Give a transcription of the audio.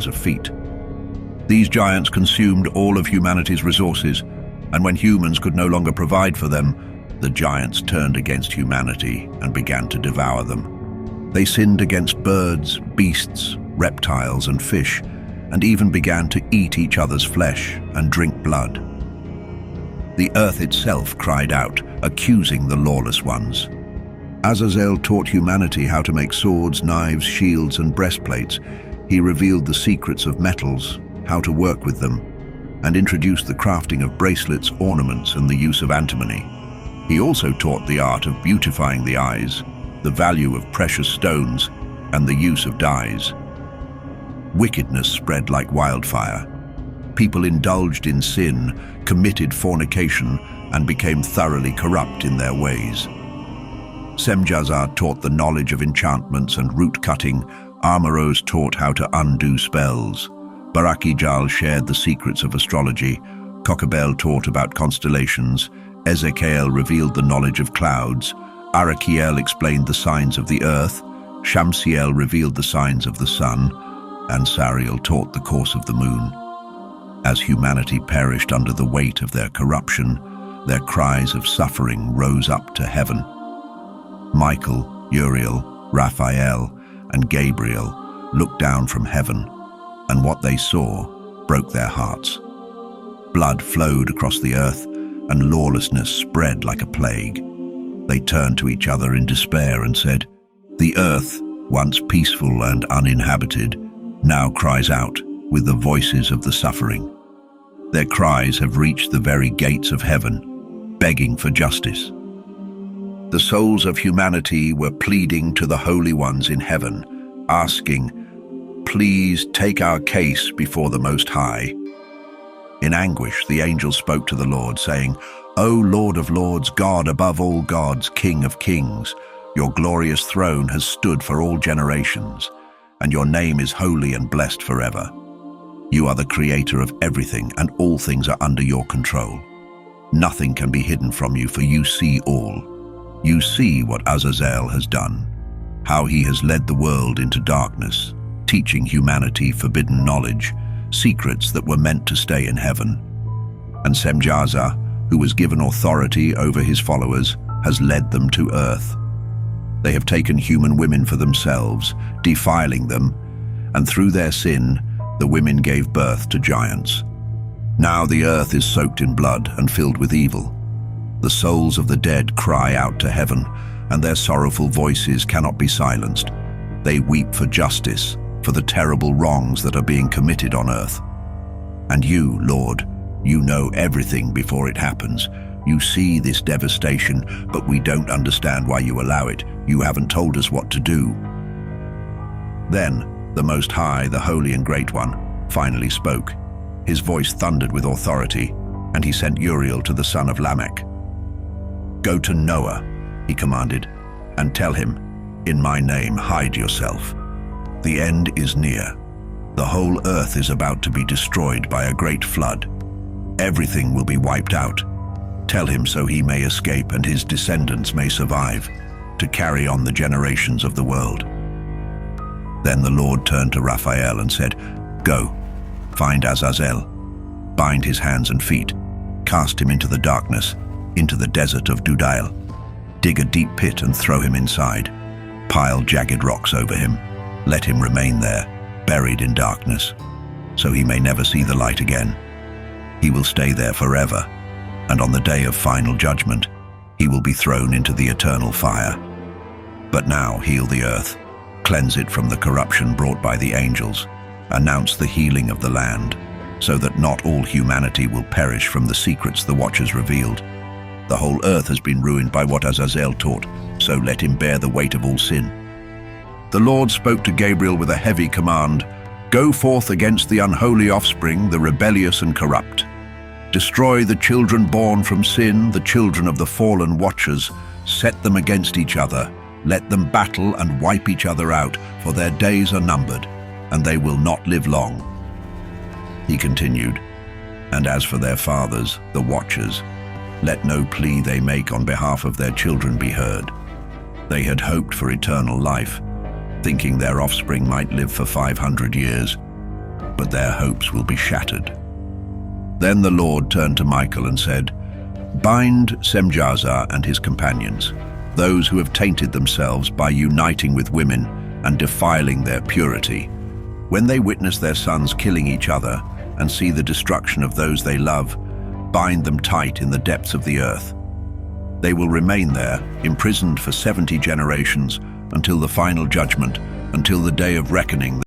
of feet. These giants consumed all of humanity's resources, and when humans could no longer provide for them, the giants turned against humanity and began to devour them. They sinned against birds, beasts, reptiles, and fish, and even began to eat each other's flesh and drink blood. The earth itself cried out, accusing the lawless ones. Azazel taught humanity how to make swords, knives, shields, and breastplates. He revealed the secrets of metals, how to work with them, and introduced the crafting of bracelets, ornaments, and the use of antimony. He also taught the art of beautifying the eyes, the value of precious stones, and the use of dyes. Wickedness spread like wildfire. People indulged in sin, committed fornication, and became thoroughly corrupt in their ways. Semjazar taught the knowledge of enchantments and root-cutting. Armoros taught how to undo spells. Barakijal shared the secrets of astrology. Kokabel taught about constellations. Ezekiel revealed the knowledge of clouds. Arakiel explained the signs of the earth. Shamsiel revealed the signs of the sun. And Sariel taught the course of the moon. As humanity perished under the weight of their corruption, their cries of suffering rose up to heaven. Michael, Uriel, Raphael, and Gabriel looked down from heaven, and what they saw broke their hearts. Blood flowed across the earth, and lawlessness spread like a plague. They turned to each other in despair and said, "The earth, once peaceful and uninhabited, now cries out with the voices of the suffering. Their cries have reached the very gates of heaven, begging for justice." The souls of humanity were pleading to the holy ones in heaven, asking, "Please take our case before the Most High." In anguish, the angel spoke to the Lord, saying, "O Lord of lords, God above all gods, King of kings, your glorious throne has stood for all generations, and your name is holy and blessed forever. You are the creator of everything, and all things are under your control. Nothing can be hidden from you, for you see all. You see what Azazel has done, how he has led the world into darkness, teaching humanity forbidden knowledge, secrets that were meant to stay in heaven. And Semjazar, who was given authority over his followers, has led them to earth. They have taken human women for themselves, defiling them, and through their sin, the women gave birth to giants. Now the earth is soaked in blood and filled with evil. The souls of the dead cry out to heaven, and their sorrowful voices cannot be silenced. They weep for justice, for the terrible wrongs that are being committed on earth. And you, Lord, you know everything before it happens. You see this devastation, but we don't understand why you allow it. You haven't told us what to do." Then the Most High, the Holy and Great One, finally spoke. His voice thundered with authority, and he sent Uriel to the son of Lamech. "Go to Noah," he commanded, "and tell him, 'In my name hide yourself. The end is near. The whole earth is about to be destroyed by a great flood. Everything will be wiped out. Tell him so he may escape and his descendants may survive, to carry on the generations of the world.'" Then the Lord turned to Raphael and said, "Go, find Azazel, bind his hands and feet, cast him into the darkness, into the desert of Dudail. Dig a deep pit and throw him inside. Pile jagged rocks over him. Let him remain there, buried in darkness, so he may never see the light again. He will stay there forever, and on the day of final judgment, he will be thrown into the eternal fire. But now heal the earth, cleanse it from the corruption brought by the angels, announce the healing of the land, so that not all humanity will perish from the secrets the Watchers revealed. The whole earth has been ruined by what Azazel taught, so let him bear the weight of all sin." The Lord spoke to Gabriel with a heavy command, "Go forth against the unholy offspring, the rebellious and corrupt. Destroy the children born from sin, the children of the fallen Watchers. Set them against each other. Let them battle and wipe each other out, for their days are numbered, and they will not live long." He continued, "And as for their fathers, the Watchers, let no plea they make on behalf of their children be heard. They had hoped for eternal life, thinking their offspring might live for 500 years. but their hopes will be shattered. Then the Lord turned to Michael and said, "Bind Semjaza and his companions, those who have tainted themselves by uniting with women and defiling their purity. When they witness their sons killing each other and see the destruction of those they love, bind them tight in the depths of the earth. They will remain there, imprisoned for 70 generations, until the final judgment, until the day of reckoning."